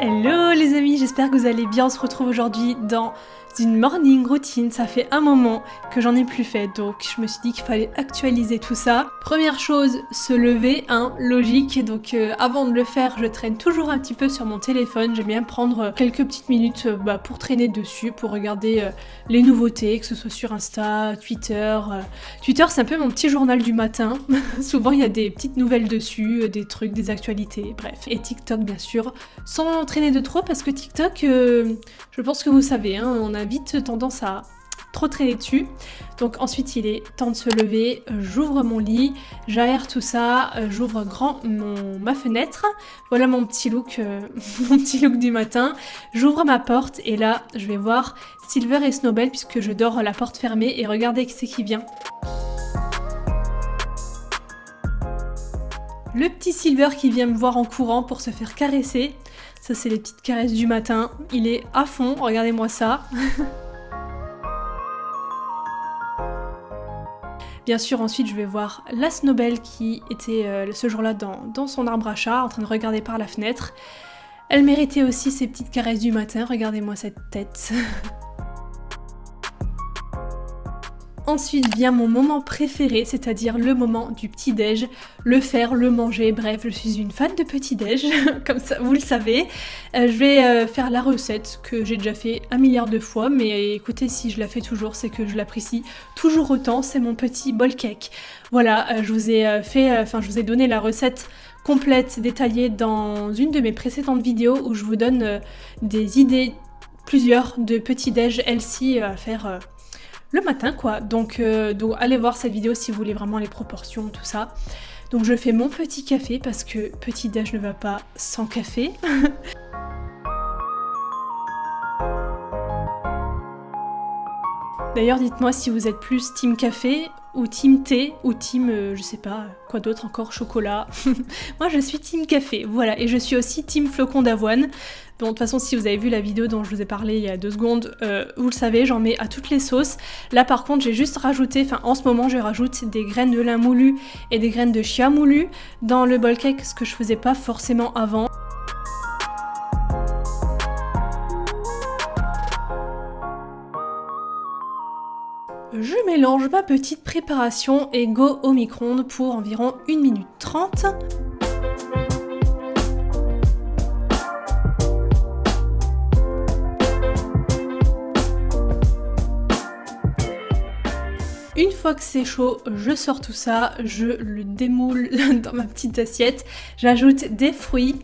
Hello les amis, j'espère que vous allez bien. On se retrouve aujourd'hui dans une morning routine. Ça fait un moment que j'en ai plus fait, donc je me suis dit qu'il fallait actualiser tout ça. Première chose, se lever, logique. Donc avant de le faire, je traîne toujours un petit peu sur mon téléphone. J'aime bien prendre quelques petites minutes pour traîner dessus, pour regarder les nouveautés, que ce soit sur Insta, Twitter. Twitter, c'est un peu mon petit journal du matin. Souvent, il y a des petites nouvelles dessus, des trucs, des actualités, bref. Et TikTok, bien sûr, sans traîner de trop, parce que TikTok, je pense que vous savez, on a vite tendance à trop traîner dessus. Donc ensuite il est temps de se lever, j'ouvre mon lit, j'aère tout ça, j'ouvre grand ma fenêtre, voilà mon petit look du matin, j'ouvre ma porte et là je vais voir Silver et Snowbell puisque je dors la porte fermée et regardez qui c'est qui vient. Le petit Silver qui vient me voir en courant pour se faire caresser. Ça c'est les petites caresses du matin. Il est à fond, regardez-moi ça. Bien sûr, ensuite je vais voir la Snowbell qui était ce jour-là dans son arbre à chat, en train de regarder par la fenêtre. Elle méritait aussi ses petites caresses du matin, regardez-moi cette tête. Ensuite vient mon moment préféré, c'est-à-dire le moment du petit-déj, le faire, le manger, bref, je suis une fan de petit-déj, comme ça, vous le savez. Je vais faire la recette que j'ai déjà fait 1 milliard de fois, mais écoutez, si je la fais toujours, c'est que je l'apprécie toujours autant, c'est mon petit bol cake. Voilà, je vous ai donné la recette complète, détaillée dans une de mes précédentes vidéos où je vous donne des idées, plusieurs de petit-déj healthy à faire le matin quoi, donc allez voir cette vidéo si vous voulez vraiment les proportions, tout ça. Donc je fais mon petit café parce que petit déj ne va pas sans café. D'ailleurs dites-moi si vous êtes plus team café ou team thé ou team je sais pas quoi d'autre encore, chocolat. Moi je suis team café, voilà, et je suis aussi team flocon d'avoine. Bon, de toute façon, si vous avez vu la vidéo dont je vous ai parlé il y a 2 secondes, vous le savez, j'en mets à toutes les sauces. Là, par contre, j'ai juste rajouté, en ce moment, je rajoute des graines de lin moulu et des graines de chia moulu dans le bol cake, ce que je faisais pas forcément avant. Je mélange ma petite préparation et go au micro-ondes pour environ 1 minute 30. Une fois que c'est chaud, je sors tout ça, je le démoule dans ma petite assiette, j'ajoute des fruits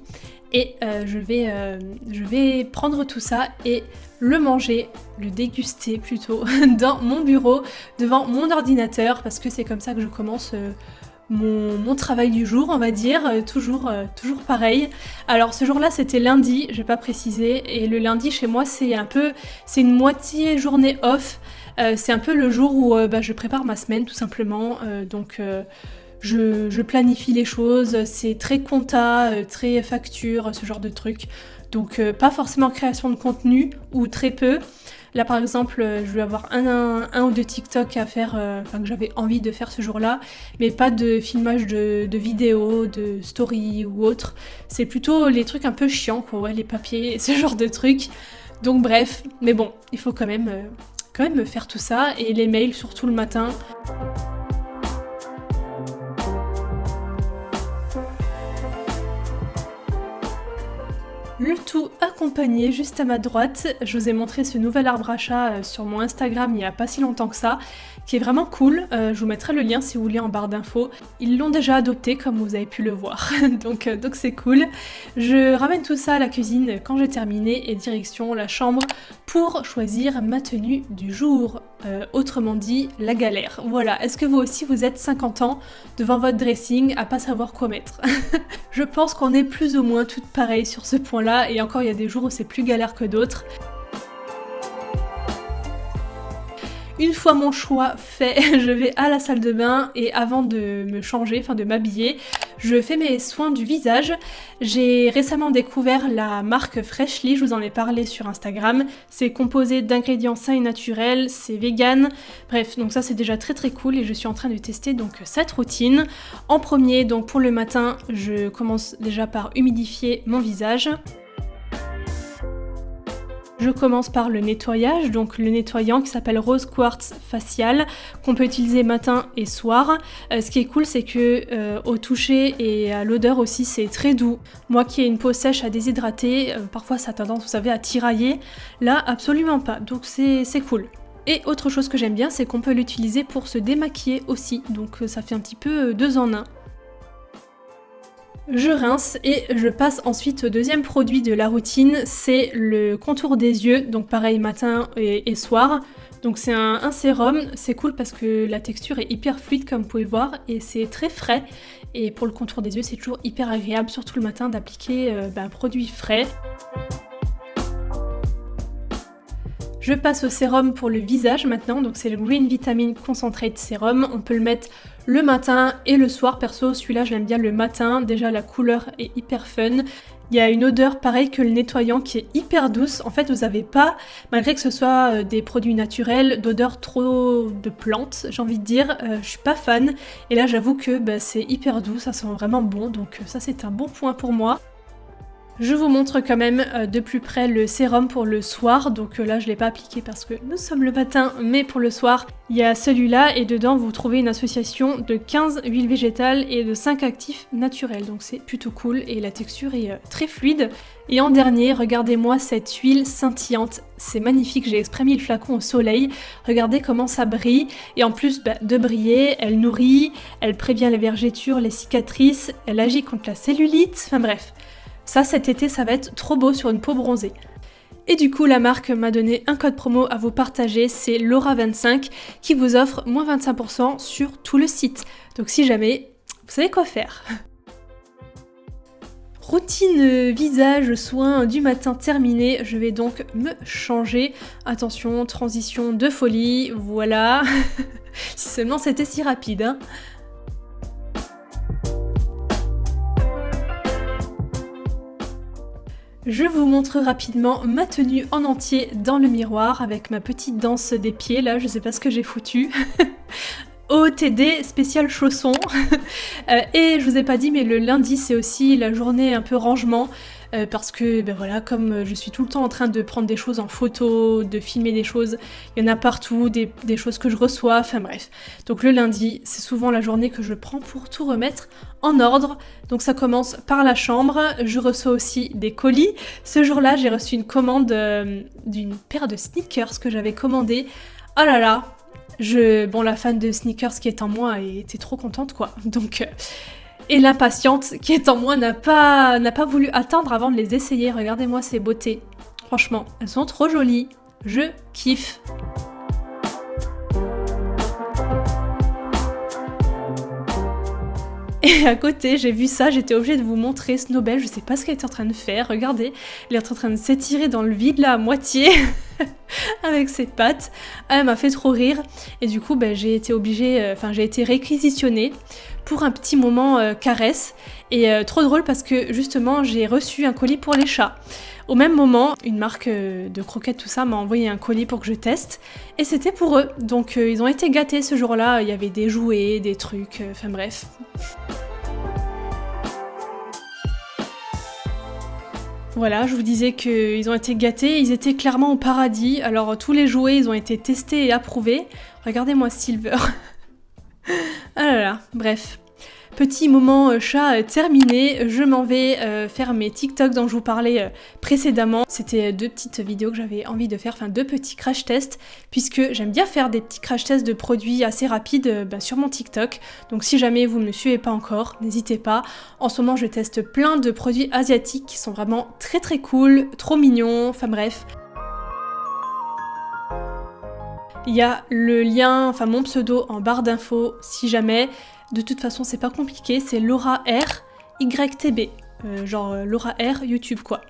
et je vais prendre tout ça et le manger, le déguster plutôt, dans mon bureau, devant mon ordinateur, parce que c'est comme ça que je commence mon travail du jour, on va dire, toujours pareil. Alors ce jour-là c'était lundi, j'ai pas précisé, et le lundi chez moi c'est une moitié journée off. C'est un peu le jour où je prépare ma semaine tout simplement, je planifie les choses, c'est très compta, très facture, ce genre de trucs. Donc pas forcément création de contenu, ou très peu. Là par exemple, je vais avoir un ou deux TikTok à faire, que j'avais envie de faire ce jour-là, mais pas de filmage de vidéos, de story ou autre. C'est plutôt les trucs un peu chiants quoi, ouais, les papiers, ce genre de trucs. Donc bref, mais bon, il faut quand même faire tout ça, et les mails surtout le matin. Le tout accompagné juste à ma droite. Je vous ai montré ce nouvel arbre à chat sur mon Instagram il n'y a pas si longtemps que ça, qui est vraiment cool. Je vous mettrai le lien si vous voulez en barre d'infos. Ils l'ont déjà adopté comme vous avez pu le voir, donc c'est cool. Je ramène tout ça à la cuisine quand j'ai terminé et direction la chambre pour choisir ma tenue du jour. Autrement dit, la galère. Voilà, est-ce que vous aussi vous êtes 50 ans devant votre dressing à pas savoir quoi mettre? Je pense qu'on est plus ou moins toutes pareilles sur ce point-là, et encore il y a des jours où c'est plus galère que d'autres. Une fois mon choix fait, je vais à la salle de bain et avant de me changer, de m'habiller, je fais mes soins du visage. J'ai récemment découvert la marque Freshly, je vous en ai parlé sur Instagram. C'est composé d'ingrédients sains et naturels, c'est vegan. Bref, donc ça c'est déjà très très cool et je suis en train de tester donc cette routine. En premier, donc pour le matin, je commence déjà par humidifier mon visage. Je commence par le nettoyage, donc le nettoyant qui s'appelle Rose Quartz Facial, qu'on peut utiliser matin et soir. Ce qui est cool, c'est que au toucher et à l'odeur aussi, c'est très doux. Moi qui ai une peau sèche à déshydrater, parfois ça a tendance, vous savez, à tirailler. Là, absolument pas, donc c'est cool. Et autre chose que j'aime bien, c'est qu'on peut l'utiliser pour se démaquiller aussi, donc ça fait un petit peu 2 en 1. Je rince et je passe ensuite au deuxième produit de la routine, c'est le contour des yeux, donc pareil matin et soir. Donc c'est un sérum, c'est cool parce que la texture est hyper fluide comme vous pouvez le voir et c'est très frais. Et pour le contour des yeux c'est toujours hyper agréable, surtout le matin, d'appliquer un produit frais. Je passe au sérum pour le visage maintenant, donc c'est le Green Vitamin Concentrate Serum. On peut le mettre le matin et le soir. Perso, celui-là, je l'aime bien le matin. Déjà, la couleur est hyper fun. Il y a une odeur pareille que le nettoyant qui est hyper douce. En fait, vous n'avez pas, malgré que ce soit des produits naturels, d'odeur trop de plantes, j'ai envie de dire. Je suis pas fan. Et là, j'avoue que c'est hyper doux, ça sent vraiment bon. Donc ça, c'est un bon point pour moi. Je vous montre quand même de plus près le sérum pour le soir, donc là je ne l'ai pas appliqué parce que nous sommes le matin, mais pour le soir, il y a celui-là et dedans vous trouvez une association de 15 huiles végétales et de 5 actifs naturels, donc c'est plutôt cool et la texture est très fluide. Et en dernier, regardez-moi cette huile scintillante, c'est magnifique, j'ai exprès mis le flacon au soleil, regardez comment ça brille, et en plus de briller, elle nourrit, elle prévient les vergetures, les cicatrices, elle agit contre la cellulite, enfin bref. Ça, cet été, ça va être trop beau sur une peau bronzée. Et du coup, la marque m'a donné un code promo à vous partager, c'est Laura25, qui vous offre moins 25% sur tout le site. Donc si jamais, vous savez quoi faire. Routine visage, soins du matin terminée, je vais donc me changer. Attention, transition de folie, voilà. Si seulement c'était si rapide, hein. Je vous montre rapidement ma tenue en entier dans le miroir avec ma petite danse des pieds, là je sais pas ce que j'ai foutu. OOTD spécial chaussons. Et je vous ai pas dit mais le lundi c'est aussi la journée un peu rangement. Parce que voilà, comme je suis tout le temps en train de prendre des choses en photo, de filmer des choses, il y en a partout, des choses que je reçois, enfin bref. Donc le lundi, c'est souvent la journée que je prends pour tout remettre en ordre. Donc ça commence par la chambre, je reçois aussi des colis. Ce jour-là, j'ai reçu une commande d'une paire de sneakers que j'avais commandée. Oh là là, la fan de sneakers qui est en moi était trop contente quoi. Donc... Et l'impatiente qui est en moi n'a pas voulu attendre avant de les essayer. Regardez-moi ces beautés. Franchement, elles sont trop jolies. Je kiffe. Et à côté, j'ai vu ça, j'étais obligée de vous montrer Snowbell. Je sais pas ce qu'elle est en train de faire. Regardez, elle est en train de s'étirer dans le vide là à moitié. Avec ses pattes. Elle m'a fait trop rire. Et du coup, j'ai été obligée, j'ai été réquisitionnée pour un petit moment caresse. Et trop drôle parce que justement, j'ai reçu un colis pour les chats. Au même moment, une marque de croquettes, tout ça, m'a envoyé un colis pour que je teste. Et c'était pour eux. Donc ils ont été gâtés ce jour-là. Il y avait des jouets, des trucs, enfin bref. Voilà, je vous disais qu'ils ont été gâtés, ils étaient clairement au paradis. Alors tous les jouets, ils ont été testés et approuvés. Regardez-moi Silver. Ah là là, bref. Petit moment chat terminé, je m'en vais faire mes TikTok dont je vous parlais précédemment. C'était 2 petites vidéos que j'avais envie de faire, 2 petits crash tests, puisque j'aime bien faire des petits crash tests de produits assez rapides sur mon TikTok. Donc si jamais vous ne me suivez pas encore, n'hésitez pas. En ce moment, je teste plein de produits asiatiques qui sont vraiment très très cool, trop mignons, enfin bref. Il y a le lien, mon pseudo en barre d'infos si jamais. De toute façon, c'est pas compliqué, c'est Laura R YTB. Genre Laura R YouTube quoi.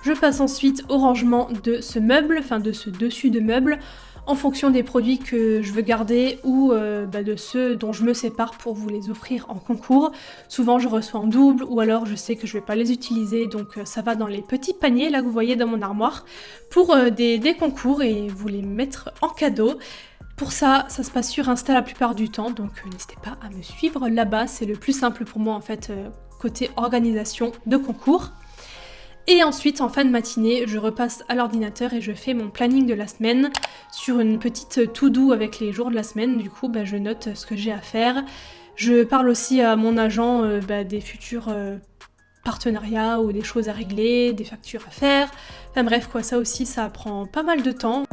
Je passe ensuite au rangement de ce meuble, de ce dessus de meuble. en fonction des produits que je veux garder ou de ceux dont je me sépare pour vous les offrir en concours. Souvent je reçois en double ou alors je sais que je vais pas les utiliser, donc ça va dans les petits paniers là que vous voyez dans mon armoire pour des concours et vous les mettre en cadeau. Pour ça, ça se passe sur Insta la plupart du temps, donc n'hésitez pas à me suivre là-bas, c'est le plus simple pour moi en fait côté organisation de concours. Et ensuite, en fin de matinée, je repasse à l'ordinateur et je fais mon planning de la semaine sur une petite to-do avec les jours de la semaine. Du coup, je note ce que j'ai à faire. Je parle aussi à mon agent des futurs partenariats ou des choses à régler, des factures à faire. Enfin bref, quoi, ça aussi, ça prend pas mal de temps.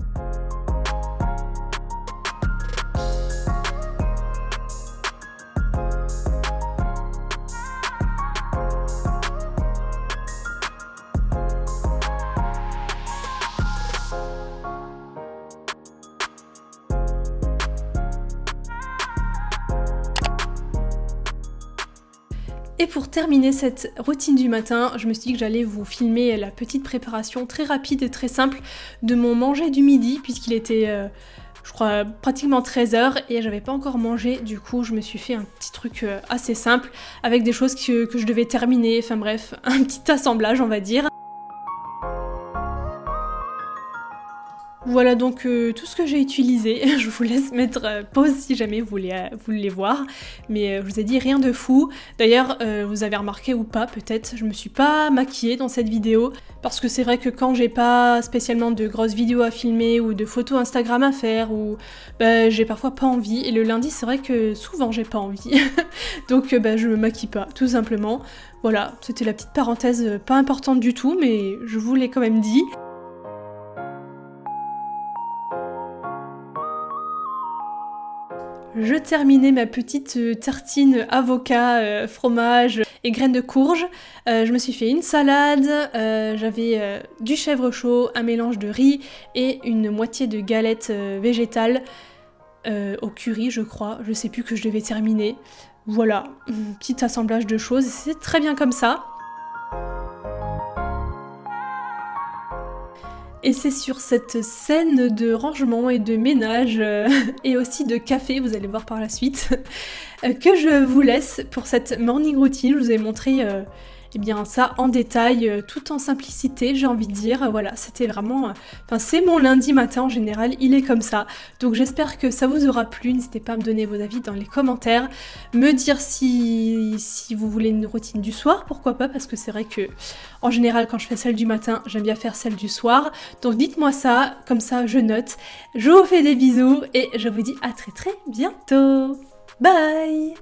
Et pour terminer cette routine du matin, je me suis dit que j'allais vous filmer la petite préparation très rapide et très simple de mon manger du midi, puisqu'il était, je crois, pratiquement 13h et j'avais pas encore mangé. Du coup, je me suis fait un petit truc assez simple avec des choses que je devais terminer, enfin bref, un petit assemblage on va dire. Voilà donc tout ce que j'ai utilisé, je vous laisse mettre pause si jamais vous voulez voir, mais je vous ai dit rien de fou. D'ailleurs vous avez remarqué ou pas peut-être, je me suis pas maquillée dans cette vidéo, parce que c'est vrai que quand j'ai pas spécialement de grosses vidéos à filmer ou de photos Instagram à faire, ou j'ai parfois pas envie, et le lundi c'est vrai que souvent j'ai pas envie, donc je me maquille pas, tout simplement. Voilà, c'était la petite parenthèse pas importante du tout, mais je vous l'ai quand même dit. Je terminais ma petite tartine avocat, fromage et graines de courge. Je me suis fait une salade, j'avais du chèvre chaud, un mélange de riz et une moitié de galette végétale au curry je crois, je sais plus, que je devais terminer. Voilà, un petit assemblage de choses, c'est très bien comme ça. Et c'est sur cette scène de rangement et de ménage et aussi de café, vous allez voir par la suite, que je vous laisse pour cette morning routine. Je vous ai montré ça en détail, tout en simplicité, j'ai envie de dire. Voilà, c'était vraiment... c'est mon lundi matin en général, il est comme ça. Donc j'espère que ça vous aura plu. N'hésitez pas à me donner vos avis dans les commentaires. Me dire si vous voulez une routine du soir, pourquoi pas, parce que c'est vrai que en général quand je fais celle du matin, j'aime bien faire celle du soir. Donc dites-moi ça, comme ça je note. Je vous fais des bisous et je vous dis à très très bientôt. Bye!